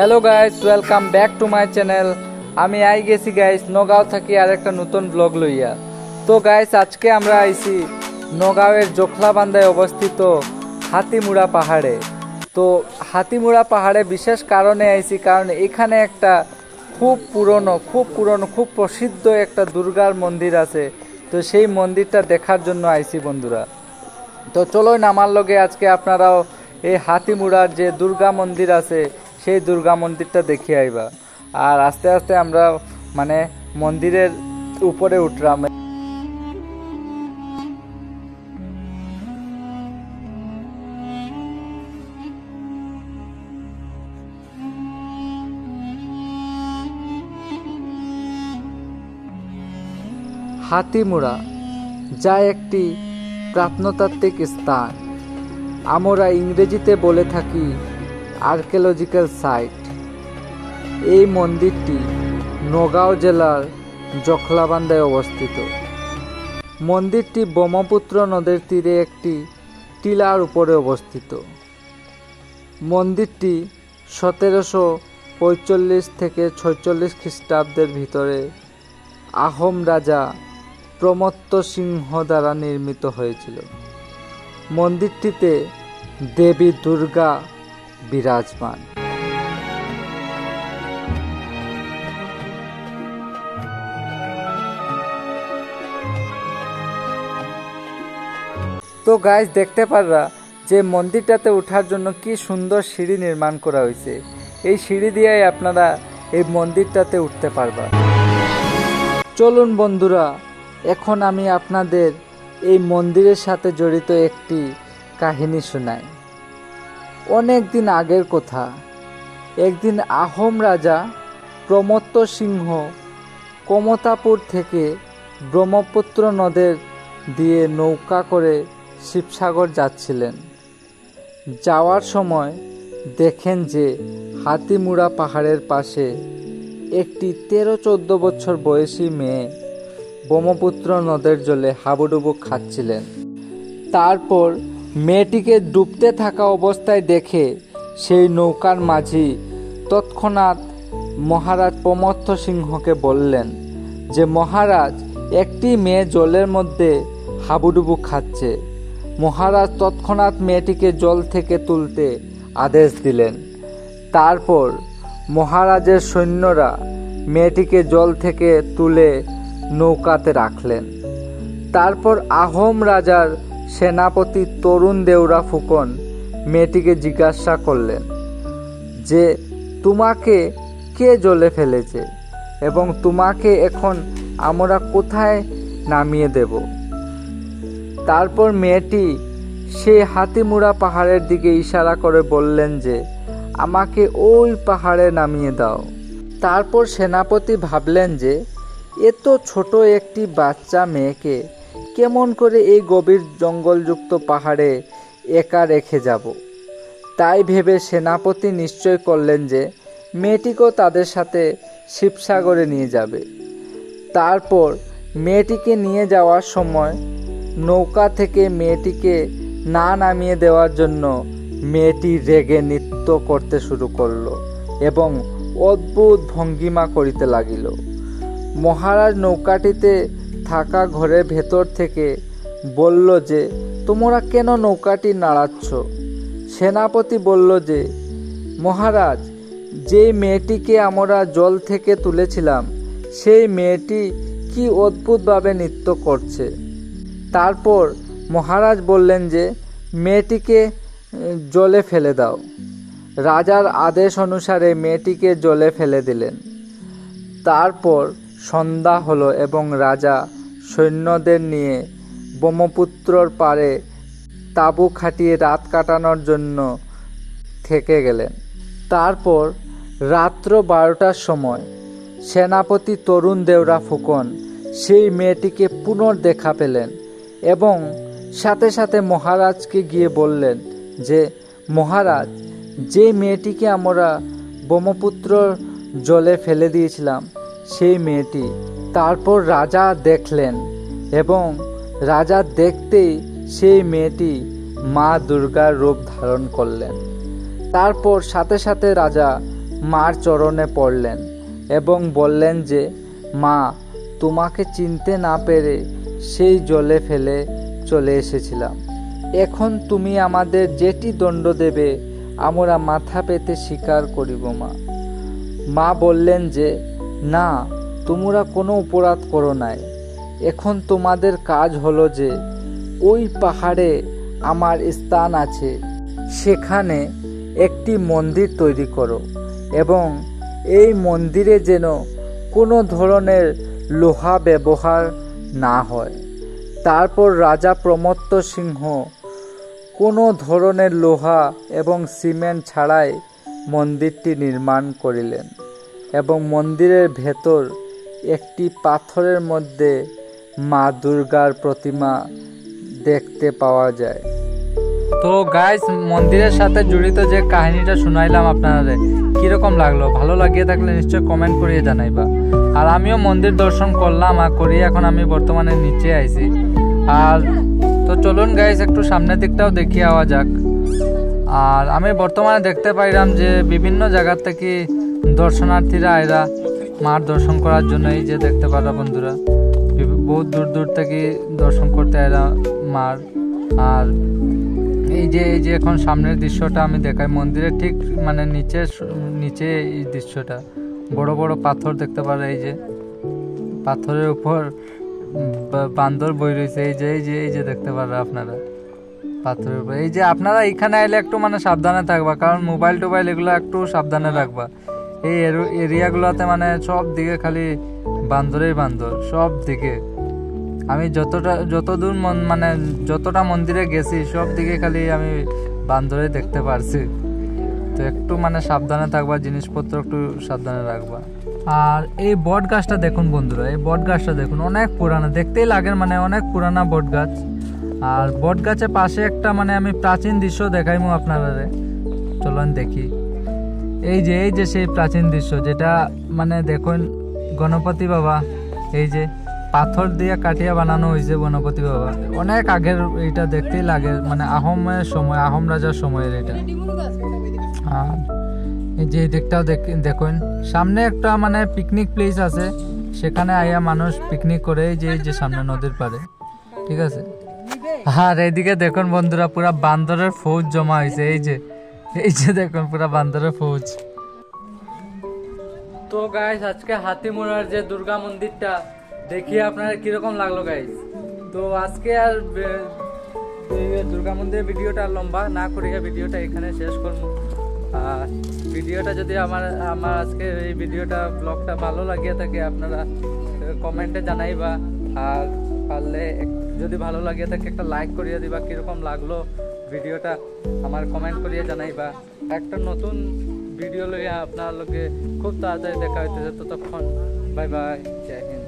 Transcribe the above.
Hello guys, welcome back to my channel. আমি I গেছি guys Nagaon থাকি আর একটা নতুন ব্লগ লইয়া। তো গাইস আজকে আমরা আইছি নগাঁওয়ের জখলাবান্ধায় অবস্থিত হাতিমুড়া পাহাড়ে। তো হাতিমুড়া পাহাড়ে বিশেষ কারণে আইছি, কারণ এখানে একটা খুব পুরনো খুব প্রসিদ্ধ একটা দুর্গার মন্দির আছে। তো সেই মন্দিরটা দেখার জন্য আইছি বন্ধুরা। তো চলো নামার লগে আজকে আপনারাও এই হাতিমুড়ার যে দুর্গা মন্দির আছে সেই দুর্গা মন্দিরটা দেখে আইবা। আর আস্তে আস্তে আমরা মন্দিরের উপরে উঠলাম। হাতিমুড়া যা একটি প্রত্নতাত্ত্বিক স্থান, আমরা ইংরেজিতে বলে থাকি আর্কিওলজিক্যাল সাইট। এই মন্দিরটি নগাঁও জেলার জখলাবান্ধায় অবস্থিত। মন্দিরটি ব্রহ্মপুত্র নদের তীরে একটি টিলার উপরে অবস্থিত। মন্দিরটি 1745 থেকে 46 খ্রিস্টাব্দের ভিতরে আহোম রাজা প্রমত্ত সিংহ দ্বারা নির্মিত হয়েছিল। মন্দিরটিতে দেবী দুর্গা বিরাজমান। তো গাইস দেখতে পাররা যে মন্দিরটাতে ওঠার জন্য কি সুন্দর সিঁড়ি নির্মাণ করা হয়েছে। এই সিঁড়ি দিয়েই আপনারা এই মন্দিরটাতে উঠতে পারবা। চলুন বন্ধুরা, এখন আমি আপনাদের এই মন্দিরের সাথে জড়িত একটি কাহিনী শোনাই। অনেক দিন আগের কথা। একদিন আহোম রাজা প্রমত্ত সিংহ কমতাপুর থেকে ব্রহ্মপুত্র নদের দিয়ে নৌকা করে শিবসাগর যাচ্ছিলেন। যাওয়ার সময় দেখেন যে হাতিমুড়া পাহাড়ের পাশে একটি 13-14 বছর বয়সী মেয়ে ব্রহ্মপুত্র নদের জলে হাবুডুবু খাচ্ছিলেন। তারপর মেয়েটিকে ডুবতে থাকা অবস্থায় দেখে সেই নৌকার মাঝি তৎক্ষণাৎ মহারাজ প্রমত্ত সিংহকে বললেন যে, মহারাজ, একটি মেয়ে জলের মধ্যে হাবুডুবু খাচ্ছে। মহারাজ তৎক্ষণাৎ মেয়েটিকে জল থেকে তুলতে আদেশ দিলেন। তারপর মহারাজের সৈন্যরা মেয়েটিকে জল থেকে তুলে নৌকাতে রাখলেন। তারপর আহোম রাজার সেনাপতি তরুণ দেউরা ফুকন মেয়েটিকে জিজ্ঞাসা করলেন যে, তোমাকে কে জলে ফেলেছে এবং তোমাকে এখন আমরা কোথায় নামিয়ে দেব? তারপর মেয়েটি সেই হাতিমুড়া পাহাড়ের দিকে ইশারা করে বললেন যে, আমাকে ওই পাহাড়ে নামিয়ে দাও। তারপর সেনাপতি ভাবলেন যে এত ছোট একটি বাচ্চা মেয়েকে কেমন করে এই গভীর জঙ্গলযুক্ত পাহাড়ে একা রেখে যাব। তাই ভেবে সেনাপতি নিশ্চয় করলেন যে মেয়েটিকেও তাদের সাথে শিবসাগরে নিয়ে যাবে। তারপর মেয়েটিকে নিয়ে যাওয়ার সময় নৌকা থেকে মেয়েটিকে না নামিয়ে দেওয়ার জন্য মেয়েটি রেগে নৃত্য করতে শুরু করলো এবং অদ্ভুত ভঙ্গিমা করিতে লাগিল। মহারাজ নৌকাটিতে থাকা ঘরের ভেতর থেকে বলল যে, তোমরা কেন নৌকাটি নাড়াচ্ছ? সেনাপতি বলল যে, মহারাজ, যেই মেয়েটিকে আমরা জল থেকে তুলেছিলাম সেই মেয়েটি কি অদ্ভুতভাবে নৃত্য করছে। তারপর মহারাজ বললেন যে, মেয়েটিকে জলে ফেলে দাও। রাজার আদেশ অনুসারে মেয়েটিকে জলে ফেলে দিলেন। তারপর সন্ধ্যা হলো এবং রাজা সৈন্যদের নিয়ে ব্রহ্মপুত্রর পাড়ে তাঁবু খাটিয়ে রাত কাটানোর জন্য থেকে গেলেন। তারপর রাত্র 12টার সময় সেনাপতি তরুণ দেউরা ফুকন সেই মেয়েটিকে পুনর্দেখা পেলেন এবং সাথে সাথে মহারাজকে গিয়ে বললেন যে, মহারাজ, যে মেয়েটিকে আমরা ব্রহ্মপুত্র জলে ফেলে দিয়েছিলাম সেই মেয়েটি। তারপর রাজা দেখলেন এবং রাজা দেখতেই সেই মেয়েটি মা দুর্গার রূপ ধারণ করলেন। তারপর সাথে সাথে রাজা মার চরণে পড়লেন এবং বললেন যে, মা, তোমাকে চিনতে না পেরে সেই জলে ফেলে চলে এসেছিলাম। এখন তুমি আমাদের যেটি দণ্ড দেবে আমরা মাথা পেতে স্বীকার করিব। মা বললেন যে, না, তোমরা কোনো অপরাধ করো নাই। এখন তোমাদের কাজ হলো যে ওই পাহাড়ে আমার স্থান আছে, সেখানে একটি মন্দির তৈরি করো এবং এই মন্দিরে যেন কোনো ধরনের লোহা ব্যবহার না হয়। তারপর রাজা প্রমত্ত সিংহ কোনো ধরনের লোহা এবং সিমেন্ট ছাড়াই মন্দিরটি নির্মাণ করিলেন এবং মন্দিরের ভেতর একটি পাথরের মধ্যে মা দুর্গার প্রতিমা দেখতে পাওয়া যায়। তো গাইস, মন্দিরের সাথে জড়িত যে কাহিনীটা শুনাইলাম আপনাদের, কিরকম লাগলো? ভালো লাগিয়ে থাকলে নিশ্চয় কমেন্ট করিয়ে জানাইবা। আর আমিও মন্দির দর্শন করলাম আর করি, এখন আমি বর্তমানে নিচে আইছি। আর তো চলুন গাইস, একটু সামনের দিকটাও দেখিয়ে আওয়া যাক। আর আমি বর্তমানে দেখতে পাইলাম যে বিভিন্ন জায়গা থেকে দর্শনার্থীরা আয়রা মার দর্শন করার জন্য। এই যে দেখতে পারা বন্ধুরা, বহুত দূর দূর থেকে দর্শন করতে আয়রা মার। আর এই যে এখন সামনের দৃশ্যটা আমি দেখাই, মন্দিরের ঠিক মানে নিচে এই দৃশ্যটা, বড় বড় পাথর দেখতে পারে। এই যে পাথরের উপর বান্দর বই রয়েছে। এই যে দেখতে পারে আপনারা পাথরের উপর। এই যে আপনারা এখানে আইলে একটু মানে সাবধানে থাকবা, কারণ মোবাইল টোবাইল এগুলো একটু সাবধানে রাখবা। এই এরিয়াগুলোতে মানে সব দিকে খালি বান্দরেই বান্দর, সব দিকে। আমি যতটা মন্দিরে গেছি সব দিকে খালি আমি বান্দরে দেখতে পারছি। তো একটু মানে সাবধানে থাকবা, জিনিসপত্র একটু সাবধানে রাখবা। আর এই বট গাছটা দেখুন বন্ধুরা, এই বট গাছটা দেখুন, অনেক পুরানা, দেখতেই লাগে মানে অনেক পুরানা বট গাছ। আর বট গাছের পাশে একটা মানে আমি প্রাচীন দৃশ্য দেখাইমু আপনারা, চলুন দেখি। এই যে সেই প্রাচীন দৃশ্য, যেটা মানে দেখুন গণপতি বাবা, এই যে পাথর দিয়ে কাটিয়া বানানো হয়েছে গণপতি বাবা, অনেক আগের। এইটা দেখতেই লাগে মানে আহমের সময়, আহম রাজার সময়ের এটা। আর এই যে দিকটাও দেখুন, সামনে একটা মানে পিকনিক প্লেস আছে, সেখানে আইয়া মানুষ পিকনিক করে। এই যে সামনে নদীর পাড়ে, ঠিক আছে। আর এইদিকে দেখুন বন্ধুরা, পুরা বান্দরের ফৌজ জমা হয়েছে। এই যে দেখুন পুরা বান্দরের ফৌজ। তো গাইস, আজকে হাতিমুড়ার যে দুর্গা মন্দিরটা দেখিয়ে আপনার কিরকম লাগলো গাইস? তো আজকে আর দুর্গা মন্দিরের ভিডিওটা লম্বা না করিয়া ভিডিওটা এখানে শেষ করবো। আর ভিডিওটা যদি আমার আজকে এই ভিডিওটা ব্লগটা ভালো লাগিয়ে থাকে আপনারা কমেন্টে জানাইবা। আর পারলে যদি ভালো লাগিয়ে থাকে একটা লাইক করিয়ে দিবা। কিরকম লাগলো ভিডিওটা আমার কমেন্ট করিয়ে জানাইবা। একটা নতুন ভিডিও লইয়া আপনার লোকে খুব তাড়াতাড়ি দেখা হইতেছে। ততক্ষণ বাই বাই, জয় হিন্দ।